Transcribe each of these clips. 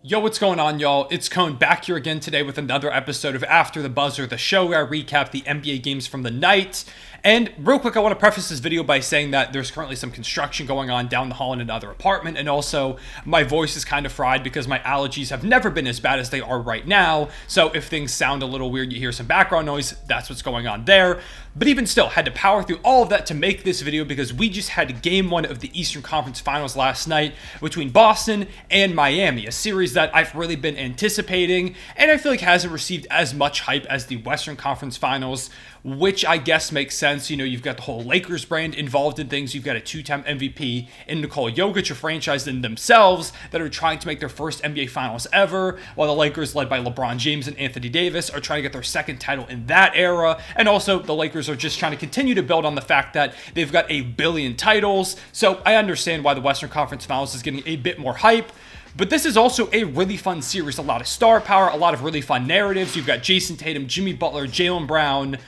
Yo, what's going on, y'all? It's Cone back here again today with another episode of After the Buzzer, the show where I recap the NBA games from the night. And real quick, I want to preface this video by saying that there's currently some construction going on down the hall in another apartment, and also my voice is kind of fried because my allergies have never been as bad as they are right now. So if things sound a little weird, you hear some background noise, that's what's going on there. But even still, had to power through all of that to make this video because we just had game one of the Eastern Conference Finals last night between Boston and Miami, a series that I've really been anticipating, and I feel like hasn't received as much hype as the Western Conference Finals, which I guess makes sense. You know, you've got the whole Lakers brand involved in things. You've got a two-time MVP in Nikola Jokic, a franchise in themselves that are trying to make their first NBA Finals ever, while the Lakers, led by LeBron James and Anthony Davis, are trying to get their second title in that era. And also, the Lakers are just trying to continue to build on the fact that they've got 1 billion titles. So I understand why the Western Conference Finals is getting a bit more hype. But this is also a really fun series. A lot of star power, a lot of really fun narratives. You've got Jason Tatum, Jimmy Butler, Jaylen Brown,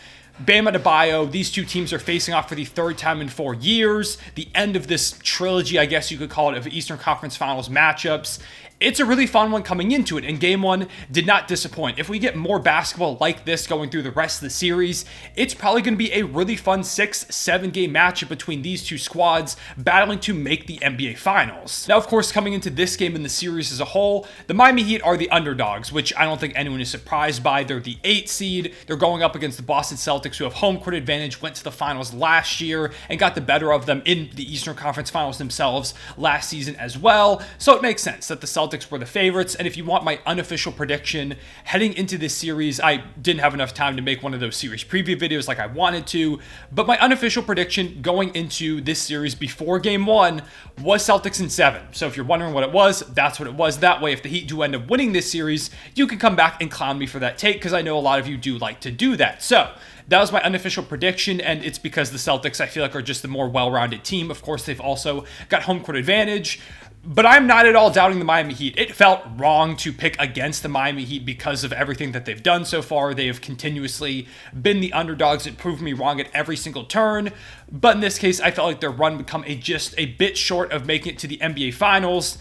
Bam Adebayo. These two teams are facing off for the third time in 4 years. The end of this trilogy, I guess you could call it, of Eastern Conference Finals matchups. It's a really fun one coming into it, and game one did not disappoint. If we get more basketball like this going through the rest of the series, it's probably going to be a really fun 6-7 game matchup between these two squads battling to make the NBA Finals. Now, of course, coming into this game in the series as a whole, the Miami Heat are the underdogs, which I don't think anyone is surprised by. They're the 8th seed. They're going up against the Boston Celtics, who have home court advantage, went to the finals last year, and got the better of them in the Eastern Conference Finals themselves last season as well. So it makes sense that the Celtics were the favorites. And if you want my unofficial prediction heading into this series, I didn't have enough time to make one of those series preview videos like I wanted to, but my unofficial prediction going into this series before game one was Celtics in 7. So if you're wondering what it was, that's what it was. That way, if the Heat do end up winning this series, you can come back and clown me for that take, because I know a lot of you do like to do that. So that was my unofficial prediction, and it's because the Celtics, I feel like, are just the more well-rounded team. Of course, they've also got home court advantage, but I'm not at all doubting the Miami Heat. It felt wrong to pick against the Miami Heat because of everything that they've done so far. They have continuously been the underdogs. It proved me wrong at every single turn. But in this case, I felt like their run would come just a bit short of making it to the NBA Finals.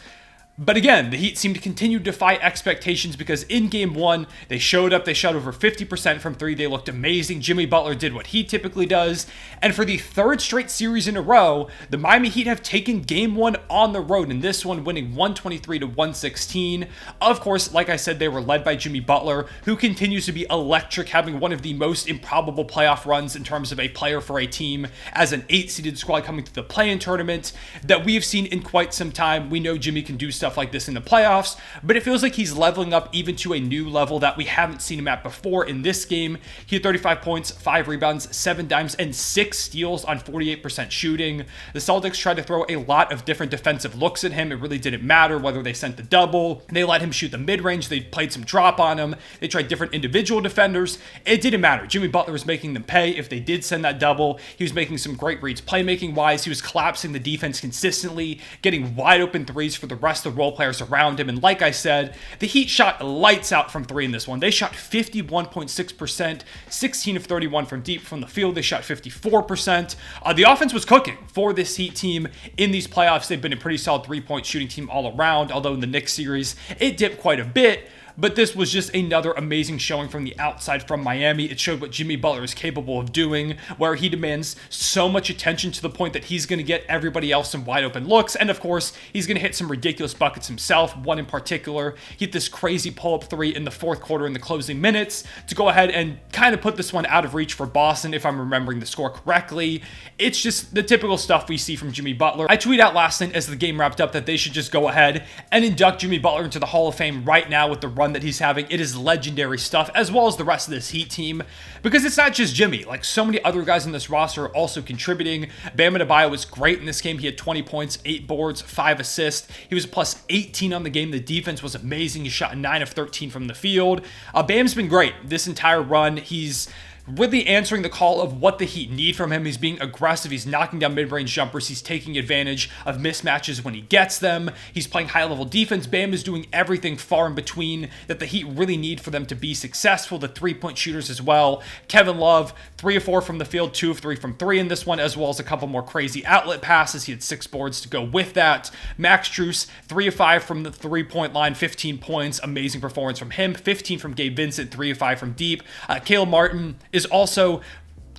But again, the Heat seem to continue to defy expectations because in game one, they showed up, they shot over 50% from three, they looked amazing. Jimmy Butler did what he typically does. And for the third straight series in a row, the Miami Heat have taken game one on the road, and this one winning 123-116. Of course, like I said, they were led by Jimmy Butler, who continues to be electric, having one of the most improbable playoff runs in terms of a player for a team as an 8-seeded squad coming to the play-in tournament that we've seen in quite some time. We know Jimmy can do stuff like this in the playoffs, but it feels like he's leveling up even to a new level that we haven't seen him at before in this game. He had 35 points, 5 rebounds, 7 dimes, and 6 steals on 48% shooting. The Celtics tried to throw a lot of different defensive looks at him. It really didn't matter whether they sent the double. They let him shoot the mid-range. They played some drop on him. They tried different individual defenders. It didn't matter. Jimmy Butler was making them pay. If they did send that double, he was making some great reads playmaking-wise. He was collapsing the defense consistently, getting wide open threes for the rest of role players around him. And like I said, the Heat shot lights out from three in this one. They shot 51.6%, 16 of 31 from deep from the field. They shot 54%. The offense was cooking for this Heat team in these playoffs. They've been a pretty solid three-point shooting team all around, although in the Knicks series, it dipped quite a bit. But this was just another amazing showing from the outside from Miami. It showed what Jimmy Butler is capable of doing, where he demands so much attention to the point that he's going to get everybody else some wide open looks. And of course, he's going to hit some ridiculous buckets himself. One in particular, he hit this crazy pull-up three in the fourth quarter in the closing minutes to go ahead and kind of put this one out of reach for Boston, if I'm remembering the score correctly. It's just the typical stuff we see from Jimmy Butler. I tweeted out last night as the game wrapped up that they should just go ahead and induct Jimmy Butler into the Hall of Fame right now with the run that he's having. It is legendary stuff, as well as the rest of this Heat team, because it's not just Jimmy. Like, so many other guys on this roster are also contributing. Bam Adebayo was great in this game. He had 20 points, 8 boards, 5 assists. He was a plus 18 on the game. The defense was amazing. He shot 9 of 13 from the field. Bam's been great this entire run. He's really answering the call of what the Heat need from him. He's being aggressive. He's knocking down mid-range jumpers. He's taking advantage of mismatches when he gets them. He's playing high-level defense. Bam is doing everything far in between that the Heat really need for them to be successful. The three-point shooters as well. Kevin Love, 3 of 4 from the field, 2 of 3 from 3 in this one, as well as a couple more crazy outlet passes. He had 6 boards to go with that. Max Strus, 3 of 5 from the three-point line, 15 points. Amazing performance from him. 15 from Gabe Vincent, 3 of 5 from deep. Caleb Martin is also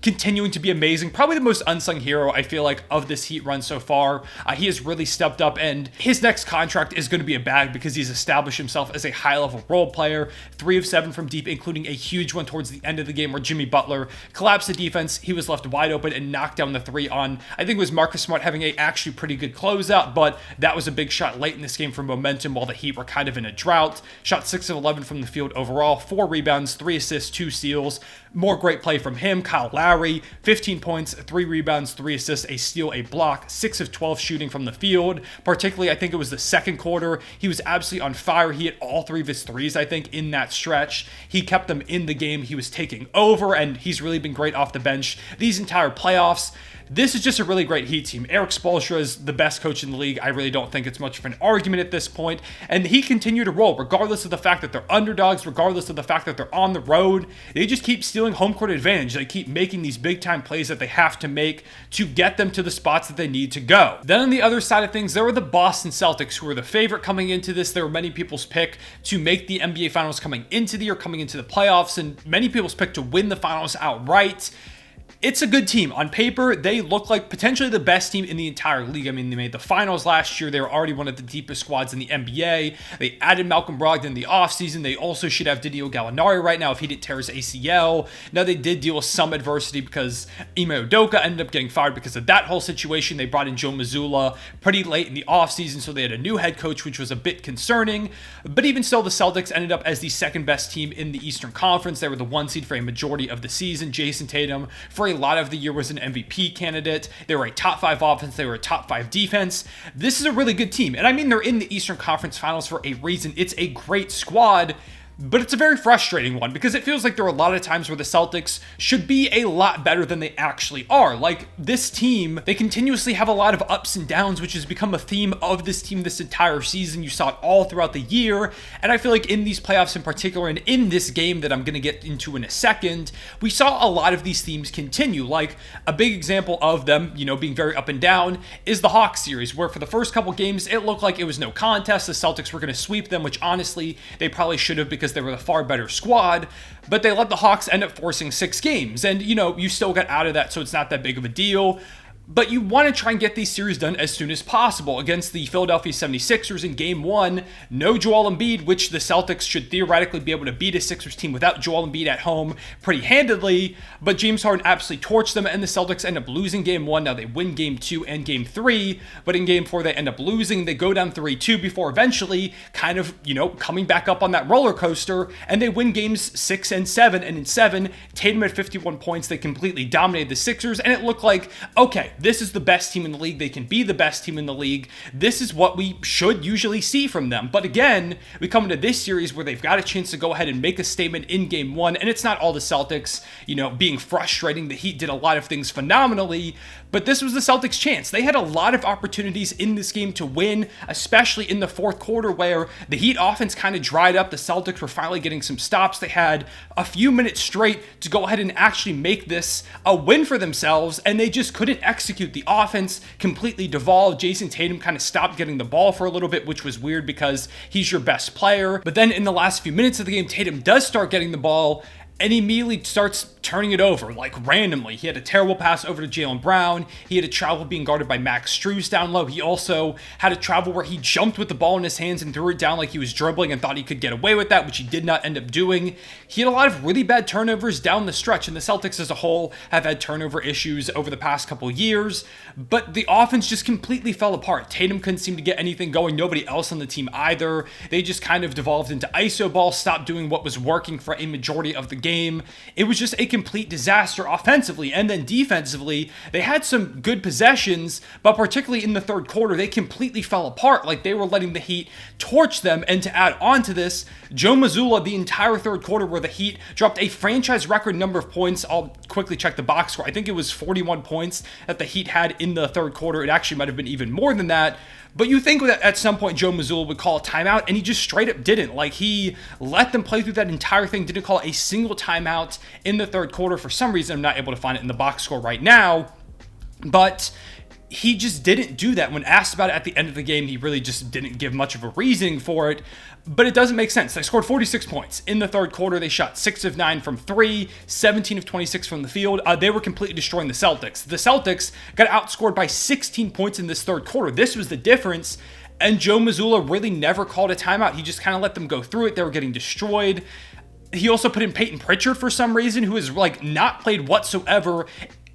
continuing to be amazing. Probably the most unsung hero, I feel like, of this Heat run so far. He has really stepped up, and his next contract is going to be a bag because he's established himself as a high-level role player. 3 of 7 from deep, including a huge one towards the end of the game where Jimmy Butler collapsed the defense. He was left wide open and knocked down the 3 on, I think it was Marcus Smart having a actually pretty good closeout, but that was a big shot late in this game for momentum while the Heat were kind of in a drought. Shot 6 of 11 from the field overall, 4 rebounds, 3 assists, 2 steals. More great play from him. Kyle Lowry, 15 points, 3 rebounds, 3 assists, a steal, a block, 6 of 12 shooting from the field. Particularly, I think it was the second quarter. He was absolutely on fire. He hit all 3 of his threes, I think, in that stretch. He kept them in the game. He was taking over, and he's really been great off the bench these entire playoffs. This is just a really great Heat team. Eric Spoelstra is the best coach in the league. I really don't think it's much of an argument at this point. And he continued to roll, regardless of the fact that they're underdogs, regardless of the fact that they're on the road. They just keep stealing home court advantage. They keep making these big-time plays that they have to make to get them to the spots that they need to go. Then on the other side of things, there were the Boston Celtics, who were the favorite coming into this. They were many people's pick to make the NBA Finals coming into the year, coming into the playoffs, and many people's pick to win the Finals outright. It's a good team. On paper, they look like potentially the best team in the entire league. I mean, they made the finals last year. They were already one of the deepest squads in the NBA. They added Malcolm Brogdon in the offseason. They also should have Danilo Gallinari right now if he didn't tear his ACL. Now, they did deal with some adversity because Ime Udoka ended up getting fired because of that whole situation. They brought in Joe Mazzulla pretty late in the offseason, so they had a new head coach, which was a bit concerning. But even still, the Celtics ended up as the second best team in the Eastern Conference. They were the 1 seed for a majority of the season. Jason Tatum, for a lot of the year, was an MVP candidate. They were a top 5 offense. They were a top 5 defense. This is a really good team. And I mean, they're in the Eastern Conference Finals for a reason. It's a great squad. But it's a very frustrating one because it feels like there are a lot of times where the Celtics should be a lot better than they actually are. Like, this team, they continuously have a lot of ups and downs, which has become a theme of this team this entire season. You saw it all throughout the year. And I feel like in these playoffs in particular, and in this game that I'm going to get into in a second, we saw a lot of these themes continue. Like, a big example of them, being very up and down is the Hawks series, where for the first couple games, it looked like it was no contest. The Celtics were going to sweep them, which honestly, they probably should have because they were the far better squad, but they let the Hawks end up forcing 6 games. And, you still got out of that, so it's not that big of a deal. But you want to try and get these series done as soon as possible. Against the Philadelphia 76ers in Game 1, no Joel Embiid, which the Celtics should theoretically be able to beat a Sixers team without Joel Embiid at home pretty handedly, but James Harden absolutely torched them, and the Celtics end up losing Game 1. Now they win Game 2 and Game 3, but in Game 4 they end up losing. They go down 3-2 before eventually kind of, coming back up on that roller coaster, and they win Games 6 and 7, and in 7, Tatum had 51 points. They completely dominated the Sixers, and it looked like, okay, this is the best team in the league. They can be the best team in the league. This is what we should usually see from them. But again, we come into this series where they've got a chance to go ahead and make a statement in Game 1. And it's not all the Celtics, being frustrating. The Heat did a lot of things phenomenally, but this was the Celtics' chance. They had a lot of opportunities in this game to win, especially in the fourth quarter where the Heat offense kind of dried up. The Celtics were finally getting some stops. They had a few minutes straight to go ahead and actually make this a win for themselves, and they just couldn't execute. The offense completely devolved. Jason Tatum kind of stopped getting the ball for a little bit, which was weird because he's your best player. But then in the last few minutes of the game, Tatum does start getting the ball, and he immediately starts turning it over, like randomly. He had a terrible pass over to Jaylen Brown. He had a travel being guarded by Max Strus down low. He also had a travel where he jumped with the ball in his hands and threw it down like he was dribbling and thought he could get away with that, which he did not end up doing. He had a lot of really bad turnovers down the stretch, and the Celtics as a whole have had turnover issues over the past couple years, but the offense just completely fell apart. Tatum couldn't seem to get anything going. Nobody else on the team either. They just kind of devolved into iso ball, stopped doing what was working for a majority of the game. It was just a complete disaster offensively. And then defensively, they had some good possessions, but particularly in the third quarter, they completely fell apart. Like, they were letting the Heat torch them. And to add on to this, Joe Mazzulla, the entire third quarter where the Heat dropped a franchise record number of points. I'll quickly check the box score. I think it was 41 points that the Heat had in the third quarter. It actually might have been even more than that. But you think that at some point Joe Mazzulla would call a timeout, and he just straight up didn't. Like, he let them play through that entire thing, didn't call a single timeout in the third quarter. For some reason, I'm not able to find it in the box score right now. But he just didn't do that. When asked about it at the end of the game, he really just didn't give much of a reasoning for it. But it doesn't make sense. They scored 46 points. In the third quarter, they shot 6 of 9 from 3, 17 of 26 from the field. They were completely destroying the Celtics. The Celtics got outscored by 16 points in this third quarter. This was the difference. And Joe Mazzulla really never called a timeout. He just kind of let them go through it. They were getting destroyed. He also put in Peyton Pritchard for some reason, who has not played whatsoever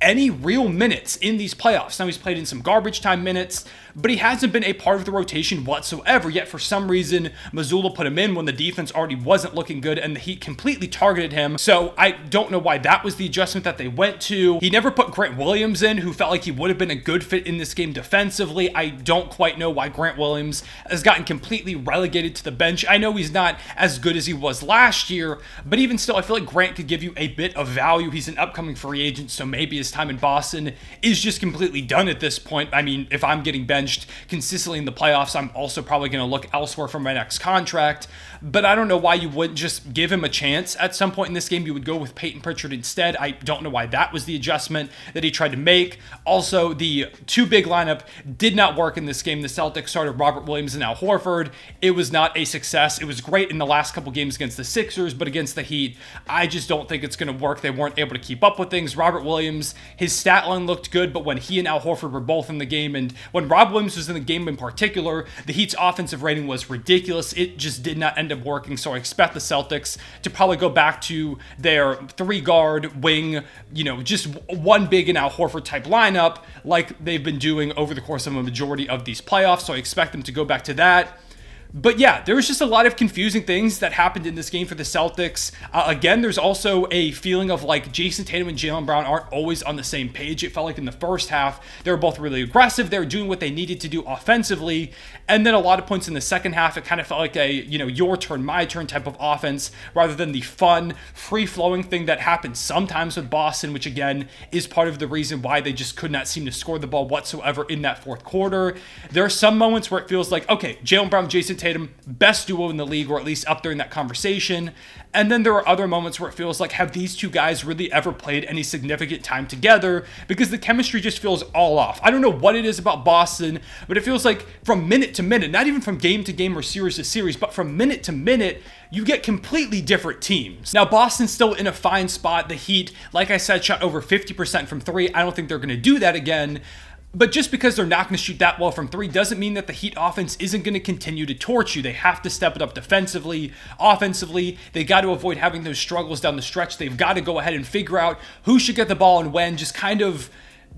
any real minutes in these playoffs. Now, he's played in some garbage time minutes, but he hasn't been a part of the rotation whatsoever. Yet, for some reason, Mazzulla put him in when the defense already wasn't looking good, and the Heat completely targeted him. So I don't know why that was the adjustment that they went to. He never put Grant Williams in, who felt like he would have been a good fit in this game defensively. I don't quite know why Grant Williams has gotten completely relegated to the bench. I know he's not as good as he was last year, but even still, I feel like Grant could give you a bit of value. He's an upcoming free agent, so maybe his time in Boston is just completely done at this point. I mean, if I'm getting benched consistently in the playoffs, I'm also probably going to look elsewhere for my next contract. But I don't know why you wouldn't just give him a chance at some point in this game. You would go with Peyton Pritchard instead. I don't know why that was the adjustment that he tried to make. Also, the two big lineup did not work in this game. The Celtics started Robert Williams and Al Horford. It was not a success. It was great in the last couple games against the Sixers, but against the Heat, I just don't think it's going to work. They weren't able to keep up with things. Robert Williams, his stat line looked good, but when he and Al Horford were both in the game, and when Rob Williams was in the game in particular, the Heat's offensive rating was ridiculous. It just did not end up working, so I expect the Celtics to probably go back to their 3-guard wing, just one big and Al Horford type lineup like they've been doing over the course of a majority of these playoffs, so I expect them to go back to that. But yeah, there was just a lot of confusing things that happened in this game for the Celtics. Again, there's also a feeling of like Jason Tatum and Jaylen Brown aren't always on the same page. It felt like in the first half, they were both really aggressive. They were doing what they needed to do offensively. And then a lot of points in the second half, it kind of felt like a, your turn, my turn type of offense rather than the fun, free-flowing thing that happens sometimes with Boston, which again is part of the reason why they just could not seem to score the ball whatsoever in that fourth quarter. There are some moments where it feels like, okay, Jaylen Brown, Jason Tatum, best duo in the league, or at least up there in that conversation. And then there are other moments where it feels like, have these two guys really ever played any significant time together? Because the chemistry just feels all off. I don't know what it is about Boston, but it feels like from minute to minute, not even from game to game or series to series, but from minute to minute, you get completely different teams. Now, Boston's still in a fine spot. The Heat, like I said, shot over 50% from 3. I don't think they're going to do that again. But just because they're not going to shoot that well from 3 doesn't mean that the Heat offense isn't going to continue to torch you. They have to step it up defensively. Offensively, they got to avoid having those struggles down the stretch. They've got to go ahead and figure out who should get the ball and when, just kind of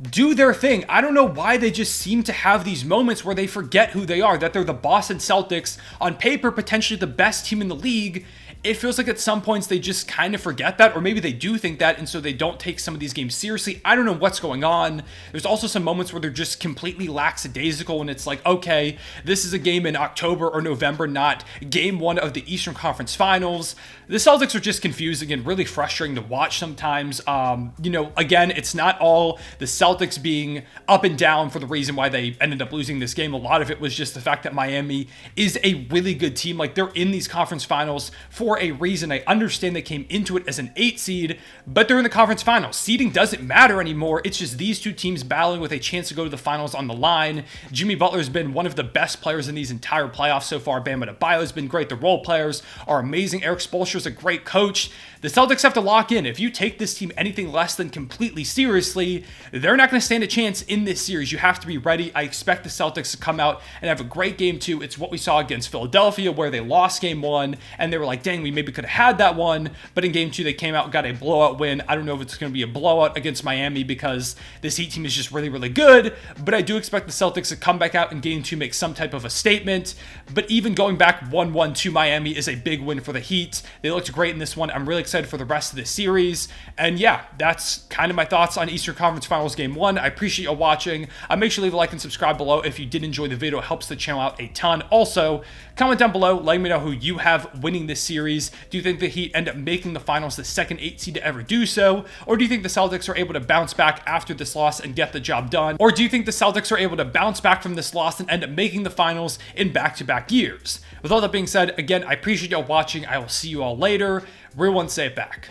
do their thing. I don't know why they just seem to have these moments where they forget who they are, that they're the Boston Celtics, on paper potentially the best team in the league. It feels like at some points they just kind of forget that, or maybe they do think that, and so they don't take some of these games seriously. I don't know what's going on. There's also some moments where they're just completely lackadaisical, and it's like, okay, this is a game in October or November, not game 1 of the Eastern Conference Finals. The Celtics are just confusing and really frustrating to watch sometimes. Again, it's not all the Celtics being up and down for the reason why they ended up losing this game. A lot of it was just the fact that Miami is a really good team. Like, they're in these conference finals for a reason. I understand they came into it as an 8 seed, but they're in the conference finals. Seeding doesn't matter anymore. It's just these two teams battling with a chance to go to the finals on the line. Jimmy Butler's been one of the best players in these entire playoffs so far. Bam Adebayo has been great. The role players are amazing. Eric Spoelstra's a great coach. The Celtics have to lock in. If you take this team anything less than completely seriously, they're not going to stand a chance in this series. You have to be ready. I expect the Celtics to come out and have a great game 2. It's what we saw against Philadelphia, where they lost game 1, and they were like, dang, saying we maybe could have had that one, but in game 2 they came out and got a blowout win. I don't know if it's going to be a blowout against Miami because this Heat team is just really, really good, but I do expect the Celtics to come back out in game 2, make some type of a statement. But even going back 1-1 to Miami is a big win for the Heat. They looked great in this one. I'm really excited for the rest of this series. And yeah, that's kind of my thoughts on Eastern Conference Finals Game 1. I appreciate you watching. Make sure to leave a like and subscribe below if you did enjoy the video. It helps the channel out a ton. Also, comment down below, letting me know who you have winning this series. Do you think the Heat end up making the finals, the second 8 seed to ever do so? Or do you think the Celtics are able to bounce back after this loss and get the job done? Or do you think the Celtics are able to bounce back from this loss and end up making the finals in back-to-back years? With all that being said, again, I appreciate y'all watching. I will see you all later. Everyone, say it back.